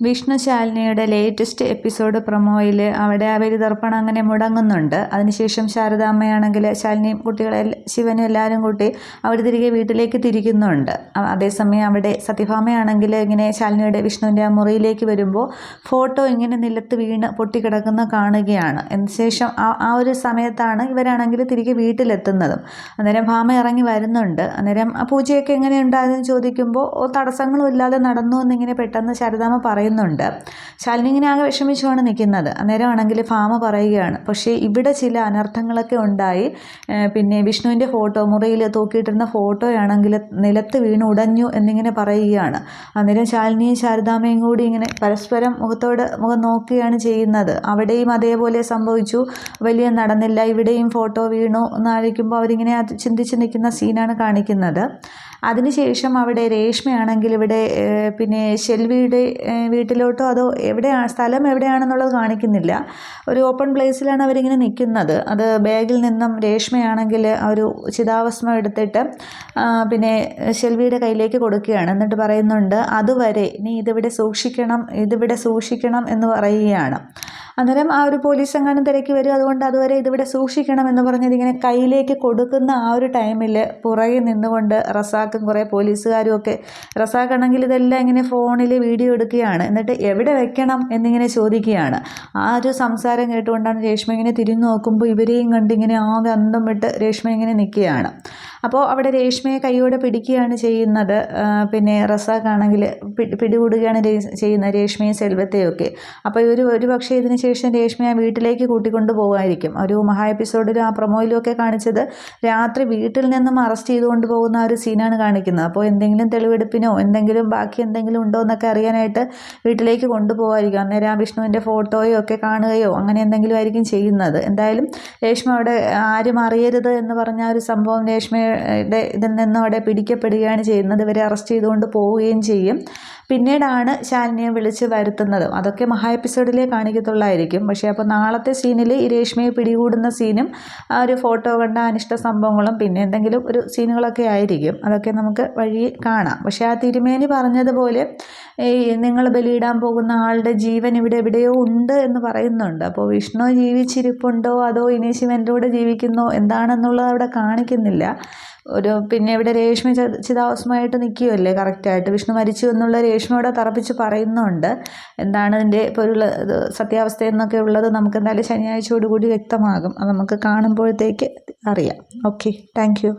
Vishnu ശാലിനിയുടെ latest episode പ്രൊമോയിൽ അവിടെ ആ ബലിതർപ്പണം അങ്ങനെ മുടങ്ങുന്നുണ്ട്. അതിനുശേഷം ശാരദാമ്മയാണെങ്കിൽ ശാലിനിയും കുട്ടികളെ ശിവനും എല്ലാവരും കൂട്ടി അവർ തിരികെ വീട്ടിലേക്ക് തിരിക്കുന്നുണ്ട്. അതേസമയം അവിടെ സത്യഭാമയാണെങ്കിൽ ഇങ്ങനെ ശാലിനിയുടെ വിഷ്ണുവിൻ്റെ ആ മുറിയിലേക്ക് വരുമ്പോൾ ഫോട്ടോ ഇങ്ങനെ നിലത്ത് വീണ് പൊട്ടിക്കിടക്കുന്ന കാണുകയാണ്. അതിനുശേഷം ആ ഒരു സമയത്താണ് ഇവരാണെങ്കിൽ തിരികെ വീട്ടിലെത്തുന്നതും. അന്നേരം ഭാമ ഇറങ്ങി വരുന്നുണ്ട്. അന്നേരം പൂജയൊക്കെ എങ്ങനെയുണ്ടായെന്ന് ചോദിക്കുമ്പോൾ തടസ്സങ്ങളും ഇല്ലാതെ നടന്നു എന്നിങ്ങനെ പെട്ടെന്ന് ശാരദാമ്മ പറയുന്നുണ്ട്. ശാലിനി ഇങ്ങനെ ആകെ വിഷമിച്ചുമാണ് നിൽക്കുന്നത്. അന്നേരമാണെങ്കിൽ ഭാമ പറയുകയാണ്, പക്ഷേ ഇവിടെ ചില അനർത്ഥങ്ങളൊക്കെ ഉണ്ടായി. പിന്നെ വിഷ്ണുവിൻ്റെ ഫോട്ടോ മുറിയിൽ തൂക്കിയിട്ടിരുന്ന ഫോട്ടോയാണെങ്കിൽ നിലത്ത് വീണ് ഉടഞ്ഞു എന്നിങ്ങനെ പറയുകയാണ്. അന്നേരം ശാലിനിയും ശാരദാമ്മയും കൂടി ഇങ്ങനെ പരസ്പരം മുഖം നോക്കുകയാണ് ചെയ്യുന്നത്. അവിടെയും അതേപോലെ സംഭവിച്ചു, വലിയ നടന്നില്ല, ഇവിടെയും ഫോട്ടോ വീണു എന്നായിരിക്കുമ്പോൾ അവരിങ്ങനെ ചിന്തിച്ച് നിൽക്കുന്ന സീനാണ് കാണിക്കുന്നത്. അതിനുശേഷം അവിടെ രേഷ്മയാണെങ്കിൽ ഇവിടെ പിന്നെ ശെൽവിയുടെ വീട്ടിലോട്ടോ അതോ സ്ഥലം എവിടെയാണെന്നുള്ളത് കാണിക്കുന്നില്ല. ഒരു ഓപ്പൺ പ്ലേസിലാണ് അവരിങ്ങനെ നിൽക്കുന്നത്. അത് ബാഗിൽ നിന്നും രേഷ്മയാണെങ്കിൽ ഒരു ചിതാഭസ്മം എടുത്തിട്ട് പിന്നെ ശെൽവിയുടെ കയ്യിലേക്ക് കൊടുക്കുകയാണ്. എന്നിട്ട് പറയുന്നുണ്ട്, അതുവരെ നീ ഇതിവിടെ സൂക്ഷിക്കണം എന്ന് പറയുകയാണ്. അന്നേരം ആ ഒരു പോലീസ് എങ്ങാനും തിരക്കി വരും, അതുകൊണ്ട് അതുവരെ ഇതിവിടെ സൂക്ഷിക്കണം എന്ന് പറഞ്ഞത് ഇങ്ങനെ കയ്യിലേക്ക് കൊടുക്കുന്ന ആ ഒരു ടൈമിൽ പുറകെ നിന്നുകൊണ്ട് റസാഖും കുറേ പോലീസുകാരും ഒക്കെ, റസാഖാണെങ്കിൽ ഇതെല്ലാം ഇങ്ങനെ ഫോണിൽ വീഡിയോ എടുക്കുകയാണ്. എന്നിട്ട് എവിടെ വെക്കണം എന്നിങ്ങനെ ചോദിക്കുകയാണ്. ആ ഒരു സംസാരം കേട്ടുകൊണ്ടാണ് രേഷ്മ ഇങ്ങനെ തിരിഞ്ഞു നോക്കുമ്പോൾ ഇവരെയും കണ്ട് ഇങ്ങനെ ആകെ അന്തം വിട്ട് രേഷ്മ ഇങ്ങനെ നിൽക്കുകയാണ്. അപ്പോൾ അവിടെ രേഷ്മയെ കൈയോടെ പിടിക്കുകയാണ് ചെയ്യുന്നത്. പിന്നെ റസാഖാണെങ്കിൽ പിടികൂടുകയാണ് ചെയ്യുന്നത് രേഷ്മയും സെൽവത്തെയും ഒക്കെ. അപ്പോൾ ഒരു പക്ഷേ ഇതിന് ശേഷം രേഷ്മയെ വീട്ടിലേക്ക് കൂട്ടിക്കൊണ്ടു പോകുമായിരിക്കും. ഒരു മഹാ എപ്പിസോഡിലും ആ പ്രൊമോയിലും ഒക്കെ കാണിച്ചത് രാത്രി വീട്ടിൽ നിന്നും അറസ്റ്റ് ചെയ്തുകൊണ്ട് പോകുന്ന ഒരു സീനാണ് കാണിക്കുന്നത്. അപ്പോൾ എന്തെങ്കിലും തെളിവെടുപ്പിനോ ബാക്കി എന്തെങ്കിലും ഉണ്ടോ എന്നൊക്കെ അറിയാനായിട്ട് വീട്ടിലേക്ക് കൊണ്ടുപോകാമായിരിക്കും. അന്നേരം ആ വിഷ്ണുവിൻ്റെ ഫോട്ടോയോ ഒക്കെ കാണുകയോ അങ്ങനെ എന്തെങ്കിലും ആയിരിക്കും ചെയ്യുന്നത്. എന്തായാലും രേഷ്മ അവിടെ ആരും അറിയരുത് എന്ന് പറഞ്ഞ ഒരു സംഭവം രേഷ്മയുടെ ഇതിൽ നിന്നും അവിടെ പിടിക്കപ്പെടുകയാണ് ചെയ്യുന്നത്. ഇവരെ അറസ്റ്റ് ചെയ്തുകൊണ്ട് പോവുകയും ചെയ്യും. പിന്നീടാണ് ശാലിനിയെ വിളിച്ച് വരുത്തുന്നതും. അതൊക്കെ മഹാ എപ്പിസോഡിലേ കാണിക്കത്തുള്ളായിരിക്കും. പക്ഷേ അപ്പോൾ നാളത്തെ സീനിൽ ഈ രേഷ്മയെ പിടികൂടുന്ന സീനും ആ ഒരു ഫോട്ടോ കണ്ട അനിഷ്ട സംഭവങ്ങളും പിന്നെ എന്തെങ്കിലും ഒരു സീനുകളൊക്കെ ആയിരിക്കും. അതൊക്കെ നമുക്ക് വഴി കാണാം. പക്ഷേ ആ തിരുമേനി പറഞ്ഞതുപോലെ നിങ്ങൾ ബലിയിടാൻ പോകുന്ന ആളുടെ ജീവൻ ഇവിടെ എവിടെയോ ഉണ്ട് എന്ന് പറയുന്നുണ്ട്. അപ്പോൾ വിഷ്ണു ജീവിച്ചിരിപ്പുണ്ടോ അതോ ഇനി ശിവൻ്റെ കൂടെ ജീവിക്കുന്നോ എന്താണെന്നുള്ളത് അവിടെ കാണിക്കുന്നില്ല. പിന്നെ ഇവിടെ രേഷ്മ ചിതാഭസ്മമായിട്ട് നിൽക്കുകയല്ലേ കറക്റ്റായിട്ട്. വിഷ്ണു മരിച്ചു എന്നുള്ള രേഷ്മയോടെ തറപ്പിച്ച് പറയുന്നുണ്ട്. എന്താണ് ഇതിൻ്റെ ഇപ്പോൾ ഉള്ള സത്യാവസ്ഥ എന്നൊക്കെ ഉള്ളത് നമുക്ക് എന്തായാലും ശനിയാഴ്ചയോടുകൂടി വ്യക്തമാകും. അത് നമുക്ക് കാണുമ്പോഴത്തേക്ക് അറിയാം. Okay, thank you.